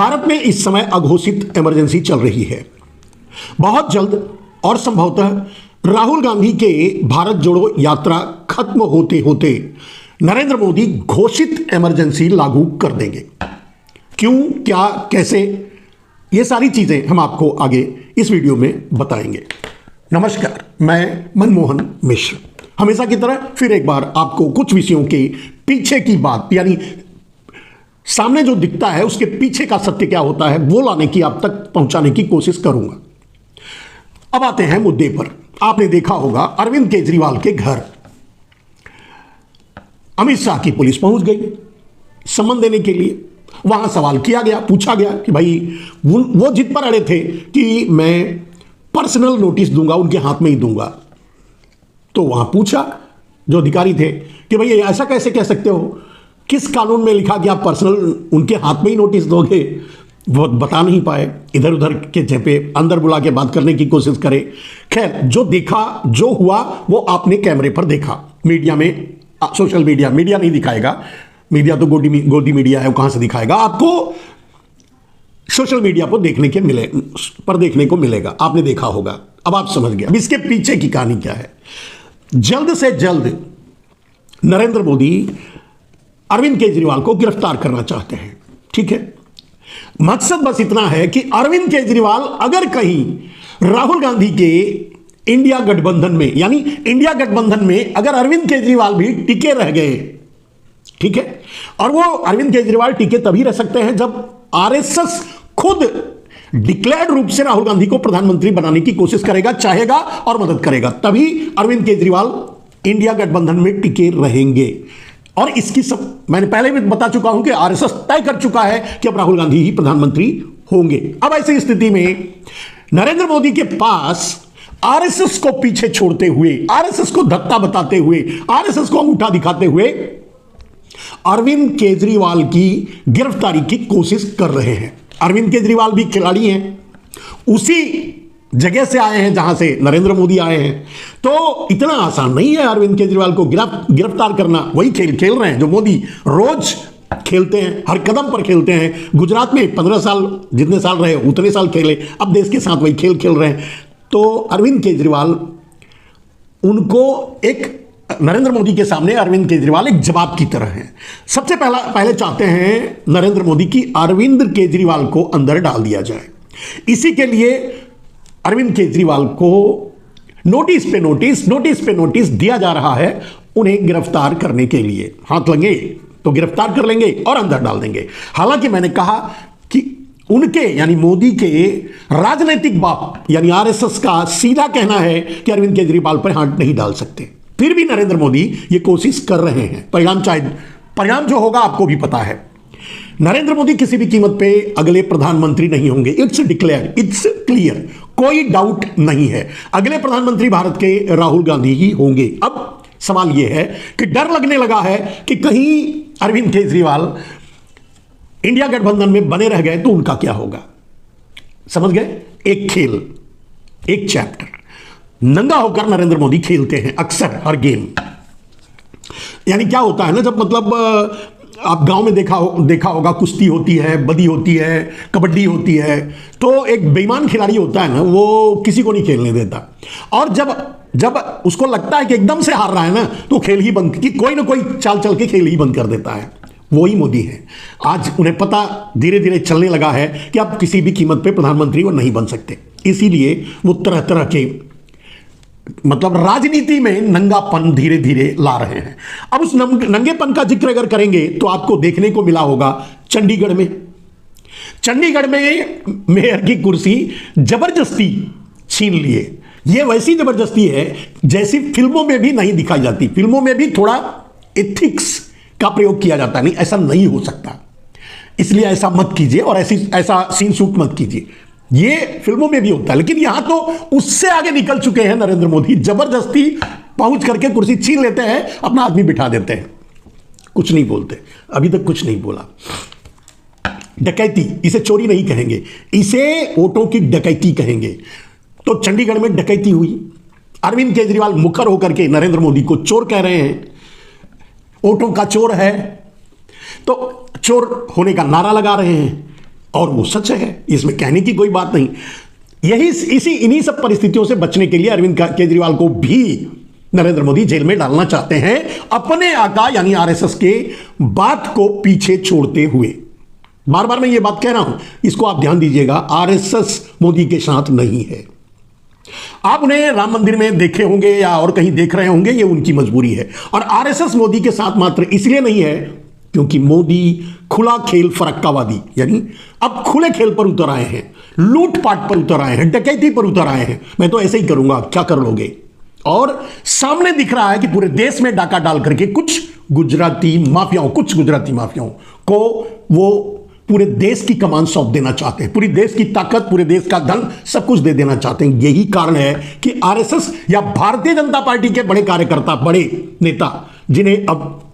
भारत में इस समय अघोषित इमरजेंसी चल रही है। बहुत जल्द और संभवतः राहुल गांधी के भारत जोड़ो यात्रा खत्म होते होते नरेंद्र मोदी घोषित इमरजेंसी लागू कर देंगे। क्यों, क्या, कैसे, ये सारी चीजें हम आपको आगे इस वीडियो में बताएंगे। नमस्कार, मैं मनमोहन मिश्र हमेशा की तरह फिर एक बार आपको कुछ विषयों के पीछे की बात, यानी सामने जो दिखता है उसके पीछे का सत्य क्या होता है, वो लाने की आप तक पहुंचाने की कोशिश करूंगा। अब आते हैं मुद्दे पर। आपने देखा होगा अरविंद केजरीवाल के घर अमित शाह की पुलिस पहुंच गई सम्मन देने के लिए। वहां सवाल किया गया, पूछा गया कि भाई वो जिद पर अड़े थे कि मैं पर्सनल नोटिस दूंगा, उनके हाथ में ही दूंगा। तो वहां पूछा जो अधिकारी थे कि भाई ऐसा कैसे कह सकते हो, किस कानून में लिखा कि आप पर्सनल उनके हाथ में ही नोटिस दोगे। वो बता नहीं पाए, इधर उधर के जैपे अंदर बुला के बात करने की कोशिश करे। खैर, जो देखा जो हुआ वो आपने कैमरे पर देखा। मीडिया में, सोशल मीडिया नहीं दिखाएगा, मीडिया तो गोदी मीडिया है, वो कहां से दिखाएगा आपको। सोशल मीडिया पर देखने को मिलेगा, आपने देखा होगा। अब आप समझ गए अब इसके पीछे की कहानी क्या है। जल्द से जल्द नरेंद्र मोदी अरविंद केजरीवाल को गिरफ्तार करना चाहते हैं, ठीक है। मकसद बस इतना है कि अरविंद केजरीवाल अगर कहीं राहुल गांधी के इंडिया गठबंधन में, यानी इंडिया गठबंधन में अगर अरविंद केजरीवाल भी टिके रह गए, ठीक है, और वो अरविंद केजरीवाल टिके तभी रह सकते हैं जब आरएसएस खुद डिक्लेयर्ड रूप से राहुल गांधी को प्रधानमंत्री बनाने की कोशिश करेगा, चाहेगा और मदद करेगा, तभी अरविंद केजरीवाल इंडिया गठबंधन में टिके रहेंगे। और इसकी सब मैंने पहले भी बता चुका हूं कि आरएसएस तय कर चुका है कि अब राहुल गांधी ही प्रधानमंत्री होंगे। अब ऐसी स्थिति में नरेंद्र मोदी के पास आरएसएस को पीछे छोड़ते हुए, आरएसएस को धक्का बताते हुए, आरएसएस को अंगूठा दिखाते हुए अरविंद केजरीवाल की गिरफ्तारी की कोशिश कर रहे हैं। अरविंद केजरीवाल भी खिलाड़ी हैं, उसी जगह से आए हैं जहां से नरेंद्र मोदी आए हैं। तो इतना आसान नहीं है अरविंद केजरीवाल को गिरफ्तार करना। वही खेल खेल रहे हैं जो मोदी रोज खेलते हैं, हर कदम पर खेलते हैं। गुजरात में 15 साल जितने साल रहे उतने साल खेले, अब देश के साथ वही खेल खेल रहे हैं। तो अरविंद केजरीवाल उनको नरेंद्र मोदी के सामने अरविंद केजरीवाल एक जवाब की तरह है। सबसे पहले चाहते हैं नरेंद्र मोदी की अरविंद केजरीवाल को अंदर डाल दिया जाए। इसी के लिए अरविंद केजरीवाल को नोटिस पे नोटिस दिया जा रहा है उन्हें गिरफ्तार करने के लिए। हाथ लगे तो गिरफ्तार कर लेंगे और अंदर डाल देंगे। हालांकि मैंने कहा कि उनके यानी मोदी के राजनीतिक बाप यानी आरएसएस का सीधा कहना है कि अरविंद केजरीवाल पर हाथ नहीं डाल सकते। फिर भी नरेंद्र मोदी ये कोशिश कर रहे हैं। परिणाम जो होगा आपको भी पता है। नरेंद्र मोदी किसी भी कीमत पे अगले प्रधानमंत्री नहीं होंगे। इट्स डिक्लेयर, इट्स क्लियर, कोई डाउट नहीं है। अगले प्रधानमंत्री भारत के राहुल गांधी ही होंगे। अब सवाल यह है कि डर लगने लगा है कि कहीं अरविंद केजरीवाल इंडिया गठबंधन में बने रह गए तो उनका क्या होगा। समझ गए? एक खेल, एक चैप्टर नंगा होकर नरेंद्र मोदी खेलते हैं अक्सर हर गेम। यानी क्या होता है ना, जब मतलब आप गांव में देखा होगा, कुश्ती होती है, बदी होती है, कबड्डी होती है, तो एक बेईमान खिलाड़ी होता है ना, वो किसी को नहीं खेलने देता। और जब उसको लगता है कि एकदम से हार रहा है ना, तो खेल ही बंद की कोई ना कोई चाल चल के खेल ही बंद कर देता है। वही मोदी है। आज उन्हें पता धीरे धीरे चलने लगा है कि अब किसी भी कीमत पे प्रधानमंत्री वो नहीं बन सकते। इसीलिए वो तरह तरह के मतलब राजनीति में नंगापन धीरे धीरे ला रहे हैं। अब उस नंगेपन का जिक्र अगर करेंगे तो आपको देखने को मिला होगा चंडीगढ़ में मेयर की कुर्सी जबरदस्ती छीन लिए। यह वैसी जबरदस्ती है जैसी फिल्मों में भी नहीं दिखाई जाती। फिल्मों में भी थोड़ा एथिक्स का प्रयोग किया जाता है। नहीं, ऐसा नहीं हो सकता, इसलिए ऐसा मत कीजिए और ऐसा सीन शूट मत कीजिए। ये फिल्मों में भी होता है, लेकिन यहां तो उससे आगे निकल चुके हैं नरेंद्र मोदी। जबरदस्ती पहुंच करके कुर्सी छीन लेते हैं, अपना आदमी बिठा देते हैं, कुछ नहीं बोलते। अभी तक कुछ नहीं बोला। डकैती, इसे चोरी नहीं कहेंगे, इसे वोटों की डकैती कहेंगे। तो चंडीगढ़ में डकैती हुई। अरविंद केजरीवाल मुखर होकर के नरेंद्र मोदी को चोर कह रहे हैं, वोटों का चोर है, तो चोर होने का नारा लगा रहे हैं। और वो सच है, इसमें कहने की कोई बात नहीं। इन्हीं सब परिस्थितियों से बचने के लिए अरविंद केजरीवाल को भी नरेंद्र मोदी जेल में डालना चाहते हैं, अपने आका यानी आरएसएस के बात को पीछे छोड़ते हुए। बार बार मैं ये बात कह रहा हूं, इसको आप ध्यान दीजिएगा, आरएसएस मोदी के साथ नहीं है। आप उन्हें राम मंदिर में देखे होंगे या और कहीं देख रहे होंगे, ये उनकी मजबूरी है। और आरएसएस मोदी के साथ मात्र इसलिए नहीं है क्योंकि मोदी खुला खेल फरक्कावादी, यानी अब खुले खेल पर उतर आए हैं, लूटपाट पर उतर आए हैं, डकैती पर उतर आए हैं। मैं तो ऐसे ही करूंगा, क्या कर लोगे। और सामने दिख रहा है कि पूरे देश में डाका डाल करके कुछ गुजराती माफियाओं को वो पूरे देश की कमान सौंप देना चाहते हैं, पूरी देश की ताकत, पूरे देश का धन, सब कुछ दे देना चाहते हैं। यही कारण है कि आरएसएस या भारतीय जनता पार्टी के बड़े कार्यकर्ता, बड़े नेता, जिन्हें अब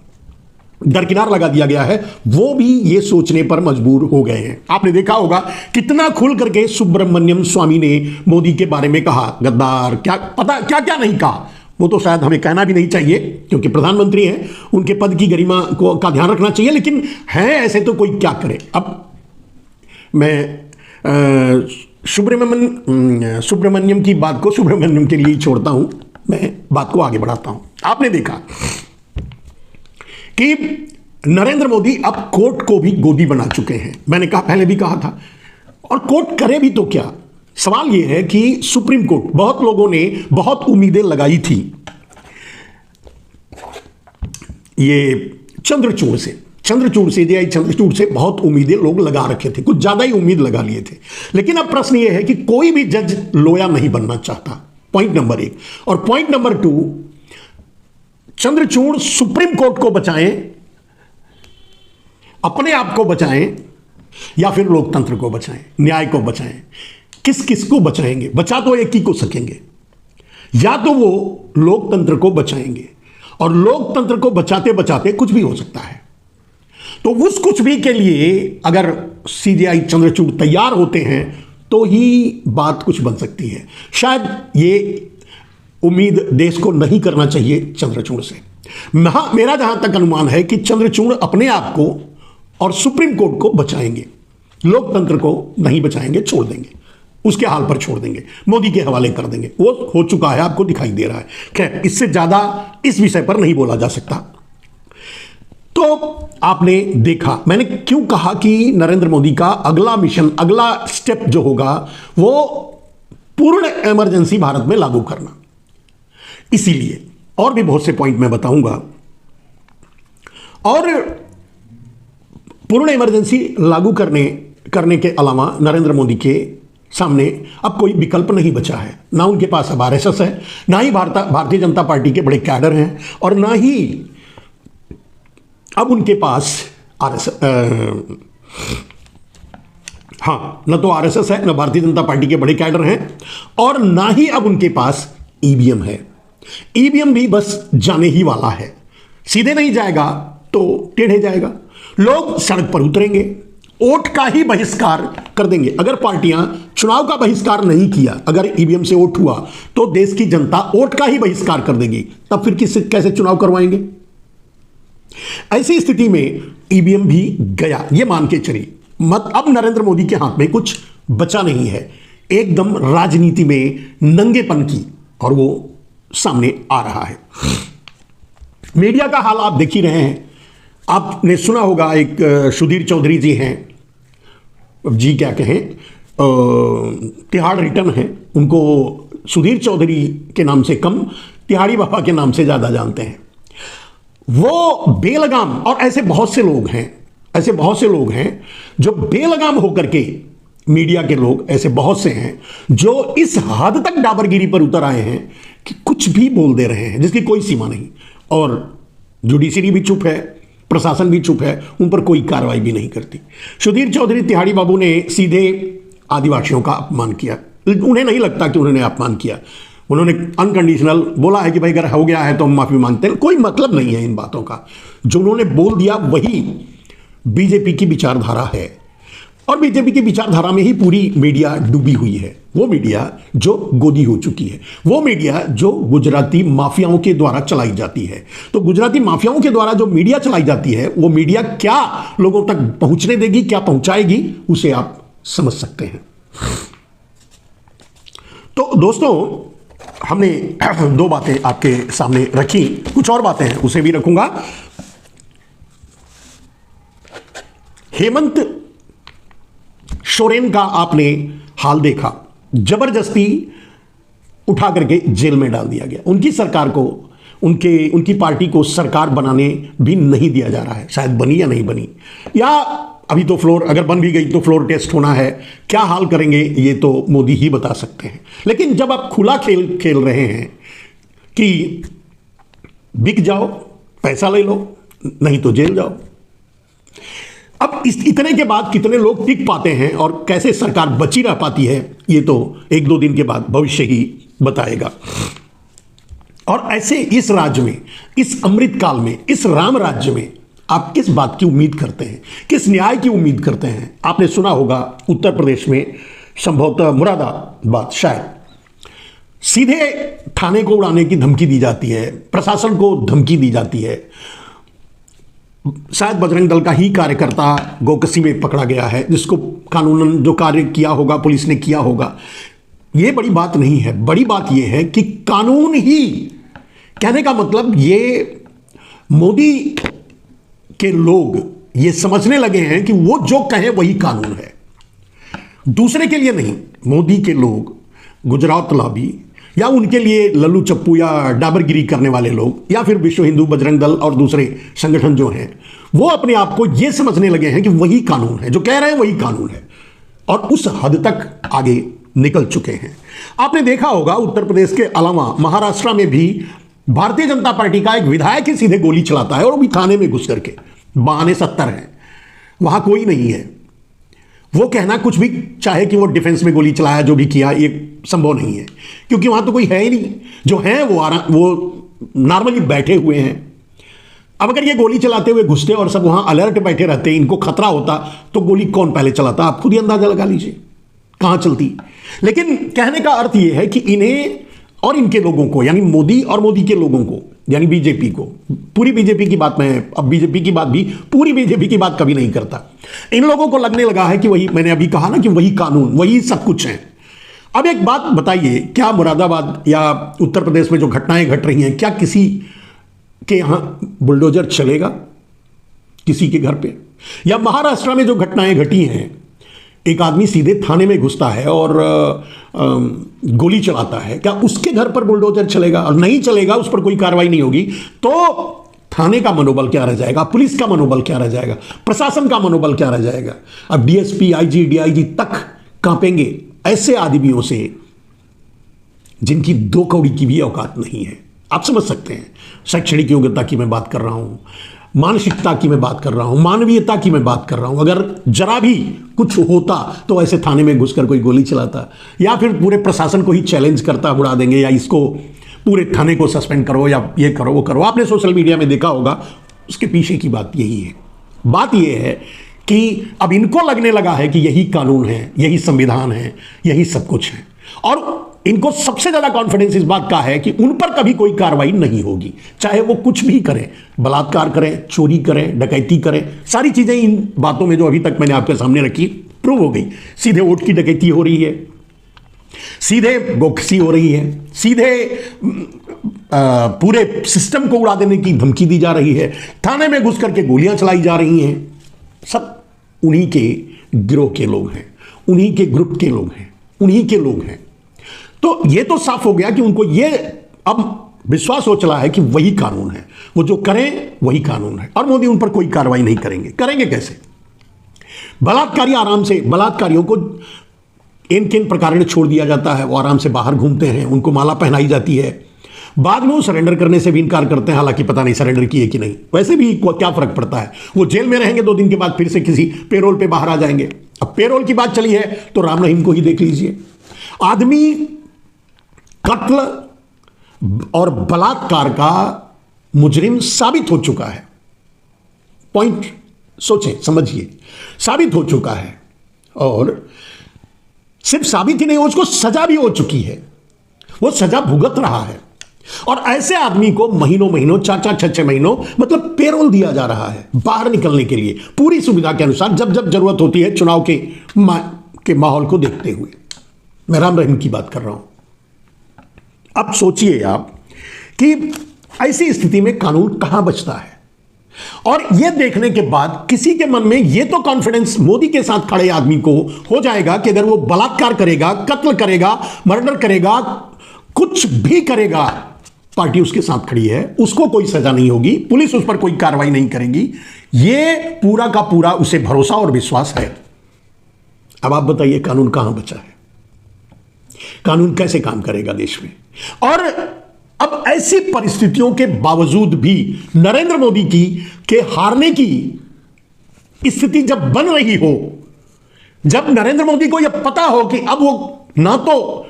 दरकिनार लगा दिया गया है, वो भी ये सोचने पर मजबूर हो गए हैं। आपने देखा होगा कितना खुल करके सुब्रमण्यम स्वामी ने मोदी के बारे में कहा, गद्दार, क्या पता क्या क्या नहीं कहा। वो तो शायद हमें कहना भी नहीं चाहिए क्योंकि प्रधानमंत्री हैं, उनके पद की गरिमा का ध्यान रखना चाहिए, लेकिन है ऐसे तो कोई क्या करे। अब मैं सुब्रमण्यम की बात को सुब्रमण्यम के लिए छोड़ता हूं, मैं बात को आगे बढ़ाता हूं। आपने देखा कि नरेंद्र मोदी अब कोर्ट को भी गोदी बना चुके हैं। मैंने कहा, पहले भी कहा था, और कोर्ट करे भी तो क्या। सवाल यह है कि सुप्रीम कोर्ट, बहुत लोगों ने बहुत उम्मीदें लगाई थी ये चंद्रचूड़ से बहुत उम्मीदें लोग लगा रखे थे, कुछ ज्यादा ही उम्मीद लगा लिए थे। लेकिन अब प्रश्न यह है कि कोई भी जज लोया नहीं बनना चाहता, पॉइंट नंबर 1। और point number 2, Chandrachud supreme court को बचाएं, अपने आप को बचाएं, या फिर लोकतंत्र को बचाएं, न्याय को बचाएं। किस किस को बचाएंगे? बचा तो एक ही को सकेंगे, या तो वो लोकतंत्र को बचाएंगे, और लोकतंत्र को बचाते बचाते कुछ भी हो सकता है। तो उस कुछ भी के लिए अगर सीजेआई चंद्रचूड़ तैयार होते हैं तो ही बात कुछ बन सकती है। शायद ये उम्मीद देश को नहीं करना चाहिए चंद्रचूड़ से। मेरा जहां तक अनुमान है कि चंद्रचूड़ अपने आप को और सुप्रीम कोर्ट को बचाएंगे, लोकतंत्र को नहीं बचाएंगे, छोड़ देंगे, उसके हाल पर छोड़ देंगे, मोदी के हवाले कर देंगे। वो हो चुका है, आपको दिखाई दे रहा है। खैर, इससे ज्यादा इस विषय पर नहीं बोला जा सकता। तो आपने देखा, मैंने क्यों कहा कि नरेंद्र मोदी का अगला मिशन, अगला स्टेप जो होगा वो पूर्ण इमरजेंसी भारत में लागू करना। इसीलिए और भी बहुत से पॉइंट मैं बताऊंगा, और पूर्ण इमरजेंसी लागू करने के अलावा नरेंद्र मोदी के सामने अब कोई विकल्प नहीं बचा है। ना उनके पास अब आरएसएस है, ना ही भारतीय जनता पार्टी के बड़े कैडर हैं, और ना ही अब उनके पास न तो आरएसएस है, न भारतीय जनता पार्टी के बड़े कैडर हैं, और ना ही अब उनके पास ईवीएम है। ईवीएम भी बस जाने ही वाला है, सीधे नहीं जाएगा तो टेढ़े जाएगा। लोग सड़क पर उतरेंगे, वोट का ही बहिष्कार कर देंगे। अगर पार्टियां चुनाव का बहिष्कार नहीं किया, अगर ईवीएम से वोट हुआ तो देश की जनता वोट का ही बहिष्कार कर देगी, तब फिर कैसे चुनाव करवाएंगे। ऐसी स्थिति में ईवीएम भी गया, ये मान के चलिए। अब नरेंद्र मोदी के हाथ में कुछ बचा नहीं है, एकदम राजनीति में नंगेपन की, और वो सामने आ रहा है। मीडिया का हाल आप देख ही रहे हैं। आपने सुना होगा, एक सुधीर चौधरी जी हैं, जी क्या कहें, तिहाड़ रिटर्न है, उनको सुधीर चौधरी के नाम से कम तिहाड़ी बाबा के नाम से ज्यादा जानते हैं। वो बेलगाम, और ऐसे बहुत से लोग हैं जो बेलगाम होकर के, मीडिया के लोग ऐसे बहुत से हैं जो इस हद तक डाबरगिरी पर उतर आए हैं कि कुछ भी बोल दे रहे हैं जिसकी कोई सीमा नहीं। और जुडिशरी भी चुप है, प्रशासन भी चुप है, उन पर कोई कार्रवाई भी नहीं करती। सुधीर चौधरी तिहाड़ी बाबू ने सीधे आदिवासियों का अपमान किया। उन्हें नहीं लगता कि उन्होंने अपमान किया, उन्होंने अनकंडीशनल बोला है कि भाई अगर हो गया है तो हम माफी मांगते हैं। कोई मतलब नहीं है इन बातों का, जो उन्होंने बोल दिया वही बीजेपी की विचारधारा है। और बीजेपी की विचारधारा में ही पूरी मीडिया डूबी हुई है। वो मीडिया जो गोदी हो चुकी है, वो मीडिया जो गुजराती माफियाओं के द्वारा चलाई जाती है। तो गुजराती माफियाओं के द्वारा जो मीडिया चलाई जाती है, वो मीडिया क्या लोगों तक पहुंचने देगी, क्या पहुंचाएगी, उसे आप समझ सकते हैं। तो दोस्तों, हमने दो बातें आपके सामने रखी, कुछ और बातें हैं उसे भी रखूंगा। हेमंत सोरेन का आपने हाल देखा, जबरदस्ती उठा करके जेल में डाल दिया गया। उनकी सरकार को, उनकी पार्टी को सरकार बनाने भी नहीं दिया जा रहा है। शायद बनी या नहीं बनी, या अभी तो फ्लोर, अगर बन भी गई तो फ्लोर टेस्ट होना है। क्या हाल करेंगे ये तो मोदी ही बता सकते हैं। लेकिन जब आप खुला खेल खेल रहे हैं कि बिक जाओ, पैसा ले लो, नहीं तो जेल जाओ, अब इतने के बाद कितने लोग टिक पाते हैं और कैसे सरकार बची रह पाती है, ये तो एक दो दिन के बाद भविष्य ही बताएगा। और ऐसे इस राज्य में, इस अमृत काल में, इस राम राज्य में आप किस बात की उम्मीद करते हैं, किस न्याय की उम्मीद करते हैं? आपने सुना होगा उत्तर प्रदेश में, संभवतः मुरादाबाद, शायद सीधे थाने को उड़ाने की धमकी दी जाती है, प्रशासन को धमकी दी जाती है। शायद बजरंग दल का ही कार्यकर्ता गोकसी में पकड़ा गया है, जिसको कानूनन जो कार्य किया होगा पुलिस ने किया होगा। यह बड़ी बात नहीं है। बड़ी बात यह है कि कानून ही, कहने का मतलब ये मोदी के लोग ये समझने लगे हैं कि वो जो कहे वही कानून है, दूसरे के लिए नहीं। मोदी के लोग, गुजरात लॉबी या उनके लिए लल्लू चप्पू या डाबरगिरी करने वाले लोग, या फिर विश्व हिंदू बजरंग दल और दूसरे संगठन जो हैं, वो अपने आप को ये समझने लगे हैं कि वही कानून है, जो कह रहे हैं वही कानून है, और उस हद तक आगे निकल चुके हैं। आपने देखा होगा उत्तर प्रदेश के अलावा महाराष्ट्र में भी भारतीय जनता पार्टी का एक विधायक ही सीधे गोली चलाता है, और वो भी थाने में घुस करके। बहाने 70 हैं, वहां कोई नहीं है। वो कहना कुछ भी चाहे कि वो डिफेंस में गोली चलाया, जो भी किया, ये संभव नहीं है, क्योंकि वहां तो कोई है ही नहीं। जो है वो नॉर्मली बैठे हुए हैं। अब अगर ये गोली चलाते हुए घुसते और सब वहां अलर्ट बैठे रहते, इनको खतरा होता, तो गोली कौन पहले चलाता? आप खुद ही अंदाजा लगा लीजिए कहां चलती। लेकिन कहने का अर्थ यह है कि इन्हें और इनके लोगों को, यानी मोदी और मोदी के लोगों को, यानी बीजेपी को, पूरी बीजेपी की बात, मैं अब बीजेपी की बात भी, पूरी बीजेपी की बात कभी नहीं करता, इन लोगों को लगने लगा है कि वही, मैंने अभी कहा ना कि वही कानून, वही सब कुछ है। अब एक बात बताइए, क्या मुरादाबाद या उत्तर प्रदेश में जो घटनाएं घट रही हैं, क्या किसी के यहां बुलडोजर चलेगा किसी के घर पे? या महाराष्ट्र में जो घटनाएं घटी हैं, एक आदमी सीधे थाने में घुसता है और गोली चलाता है, क्या उसके घर पर बुलडोजर चलेगा? और नहीं चलेगा, उस पर कोई कार्रवाई नहीं होगी, तो थाने का मनोबल क्या रह जाएगा? पुलिस का मनोबल क्या रह जाएगा? प्रशासन का मनोबल क्या रह जाएगा? अब डीएसपी, आईजी, डीआईजी तक कांपेंगे ऐसे आदमियों से जिनकी दो कौड़ी की भी औकात नहीं है। आप समझ सकते हैं। शैक्षणिक योग्यता की मैं बात कर रहा हूं, मानसिकता की मैं बात कर रहा हूं, मानवीयता की मैं बात कर रहा हूं। अगर जरा भी कुछ होता तो ऐसे थाने में घुसकर कोई गोली चलाता, या फिर पूरे प्रशासन को ही चैलेंज करता, उड़ा देंगे, या इसको पूरे थाने को सस्पेंड करो, या ये करो वो करो। आपने सोशल मीडिया में देखा होगा, उसके पीछे की बात यही है। बात यह है कि अब इनको लगने लगा है कि यही कानून है, यही संविधान है, यही सब कुछ है, और इनको सबसे ज्यादा कॉन्फिडेंस इस बात का है कि उन पर कभी कोई कार्रवाई नहीं होगी, चाहे वो कुछ भी करें, बलात्कार करें, चोरी करें, डकैती करें। सारी चीजें इन बातों में जो अभी तक मैंने आपके सामने रखी प्रूव हो गई। सीधे वोट की डकैती हो रही है, सीधे बोक्सी हो रही है, सीधे पूरे सिस्टम को उड़ा देने की धमकी दी जा रही है, थाने में घुस करके गोलियां चलाई जा रही हैं। सब उन्हीं के गिरोह के लोग हैं, उन्हीं के ग्रुप के लोग हैं, उन्हीं के लोग हैं। तो यह तो साफ हो गया कि उनको यह अब विश्वास हो चला है कि वही कानून है, वो जो करें वही कानून है, और मोदी उन पर कोई कार्रवाई नहीं करेंगे। करेंगे कैसे? बलात्कारी आराम से, बलात्कारियों को इन किन प्रकार से छोड़ दिया जाता है, वो आराम से बाहर घूमते हैं, उनको माला पहनाई जाती है, बाद में वो सरेंडर करने से भी इनकार करते हैं, हालांकि पता नहीं सरेंडर किए कि नहीं। वैसे भी क्या फर्क पड़ता है, वो जेल में रहेंगे, 2 दिन के बाद फिर से किसी पेरोल पे बाहर आ जाएंगे। अब पेरोल की बात चली है तो राम रहीम को ही देख लीजिए। आदमी कत्ल और बलात्कार का मुजरिम साबित हो चुका है। पॉइंट सोचें, समझिए, साबित हो चुका है। और सिर्फ साबित ही नहीं, उसको सजा भी हो चुकी है, वो सजा भुगत रहा है। और ऐसे आदमी को महीनों महीनों, 4-4, 6-6 महीनों मतलब पेरोल दिया जा रहा है बाहर निकलने के लिए, पूरी सुविधा के अनुसार, जब जब जरूरत होती है, चुनाव के माहौल को देखते हुए। मैं राम रहीम की बात कर रहा हूं। अब सोचिए आप कि ऐसी स्थिति में कानून कहां बचता है। और यह देखने के बाद किसी के मन में यह तो कॉन्फिडेंस मोदी के साथ खड़े आदमी को हो जाएगा कि अगर वो बलात्कार करेगा, कत्ल करेगा, मर्डर करेगा, कुछ भी करेगा, पार्टी उसके साथ खड़ी है, उसको कोई सजा नहीं होगी, पुलिस उस पर कोई कार्रवाई नहीं करेगी। यह पूरा का पूरा उसे भरोसा और विश्वास है। अब आप बताइए कानून कहां बचा है? कानून कैसे काम करेगा देश में? और अब ऐसी परिस्थितियों के बावजूद भी नरेंद्र मोदी के हारने की स्थिति जब बन रही हो, जब नरेंद्र मोदी को यह पता हो कि अब वो ना तो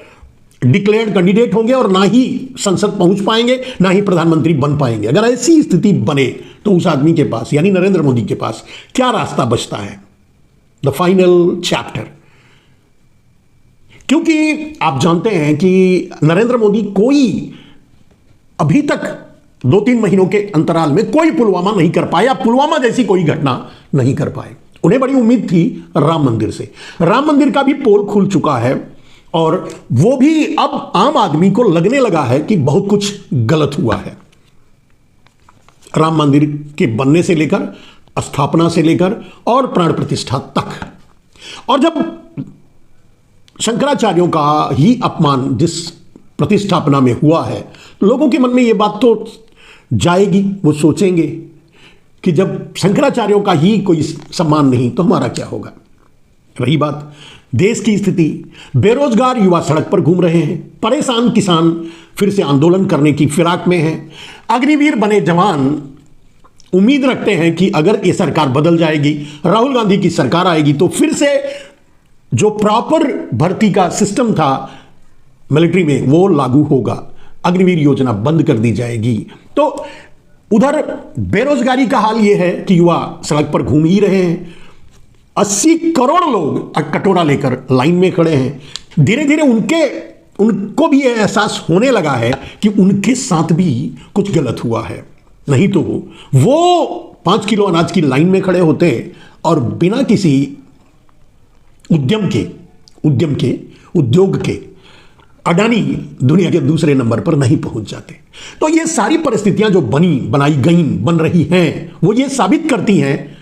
डिक्लेयर्ड कैंडिडेट होंगे और ना ही संसद पहुंच पाएंगे, ना ही प्रधानमंत्री बन पाएंगे, अगर ऐसी स्थिति बने तो उस आदमी के पास, यानी नरेंद्र मोदी के पास, क्या रास्ता बचता है? The final chapter. क्योंकि आप जानते हैं कि नरेंद्र मोदी कोई अभी तक 2-3 महीनों के अंतराल में कोई पुलवामा नहीं कर पाया, पुलवामा जैसी कोई घटना नहीं कर पाए। उन्हें बड़ी उम्मीद थी राम मंदिर से। राम मंदिर का भी पोल खुल चुका है और वो भी अब आम आदमी को लगने लगा है कि बहुत कुछ गलत हुआ है। राम मंदिर के बनने से लेकर, स्थापना से लेकर और प्राण प्रतिष्ठा तक। और जब शंकराचार्यों का ही अपमान जिस प्रतिष्ठापना में हुआ है, लोगों के मन में यह बात तो जाएगी, वो सोचेंगे कि जब शंकराचार्यों का ही कोई सम्मान नहीं तो हमारा क्या होगा। रही बात देश की स्थिति, बेरोजगार युवा सड़क पर घूम रहे हैं, परेशान किसान फिर से आंदोलन करने की फिराक में हैं, अग्निवीर बने जवान उम्मीद रखते हैं कि अगर ये सरकार बदल जाएगी, राहुल गांधी की सरकार आएगी, तो फिर से जो प्रॉपर भर्ती का सिस्टम था मिलिट्री में वो लागू होगा, अग्निवीर योजना बंद कर दी जाएगी। तो उधर बेरोजगारी का हाल यह है कि युवा सड़क पर घूम ही रहे हैं। 80 करोड़ लोग कटोरा लेकर लाइन में खड़े हैं। धीरे धीरे उनको भी यह एहसास होने लगा है कि उनके साथ भी कुछ गलत हुआ है, नहीं तो वो 5 किलो अनाज की लाइन में खड़े होते और बिना किसी उद्योग के अडानी दुनिया के दूसरे नंबर पर नहीं पहुंच जाते। तो ये सारी परिस्थितियां जो बन रही हैं, वो ये साबित करती हैं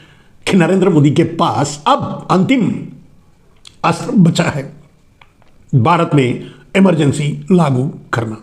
कि नरेंद्र मोदी के पास अब अंतिम अस्त्र बचा है, भारत में इमरजेंसी लागू करना।